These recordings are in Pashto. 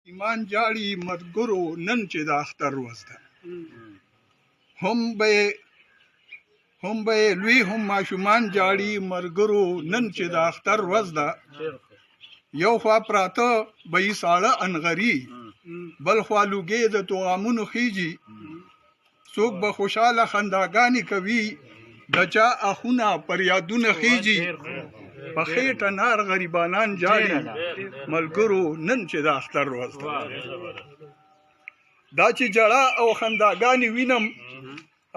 ایمان جاړي ملګرو نن چې د اختر ورځ ده هم به لوی هم ماشومان جاړي ملګرو نن چې د اختر ورځ ده یو خوا پراته به یې ساړه انغري بل خوا لوګې د توغامونو خیجي څوک به خوشحاله خنداګانې کوي د چا اخونه پر یادونه خیجي په خېټه نار غریبانان جاړي ملګرو نن چې د اختر ورځ ده دا چې جړه او خنداګانې وینم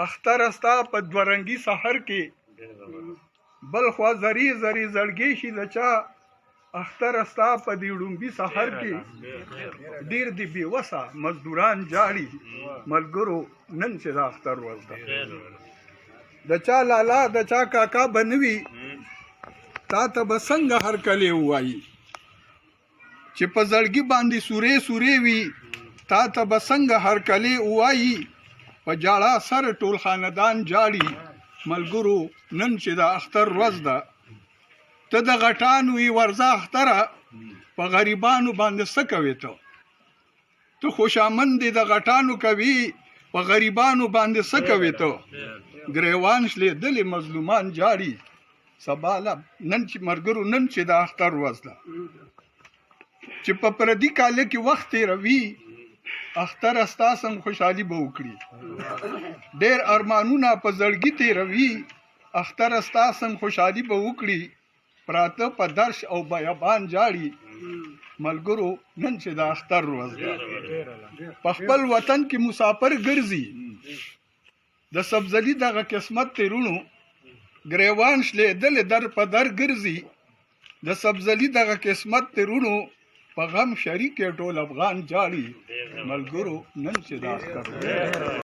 اختر ستا په دوه رنګي سحر کې بل خوا زری زری زړګي شي د چا اختر ستا په دې ړومبي سحر کې ډېر دي بېوسه مزدوران جاړي ملګرو نن چې د اختر ورځ ده د چا لالا د چا کاکا به نه وي تا ته به څنګه هرکلی ووایي چې په زړګي باندې سورې سورې وي تا ته به څنګه هرکلی ووایي په جاړه سر ټول خاندان جاړي ملګرو نن چې د اختر ورځ ده ته د غټانو یې ورځه اختره په غریبانو باندې څه کوې ته خوشامن دې د غټانو کوي په غریبانو باندې څه کوې ته ګریوان شلېدلې مظلومان جاړي سباله نن چې ملګرو نن چې د اختر ورځ ده چې په پردي کاله کې وخت تېروي اختر ستا سم خوشحالي به وکړي ډېر ارمانونه په زړګي تېروي اختر ستا سم خوشحالي به وکړي پراته په درش او بیابان جاړي ملګرو نن چې د اختر ورځ ده په خپل وطن کې مسافر ګرځي د سبزلي دغه قسمت تیرونو ګریوان شلېدلې در په در ګرځي د سبزلي دغه قسمت تیرونو په غم شریک ټول افغان جاړي ملګرو نن چې د اختر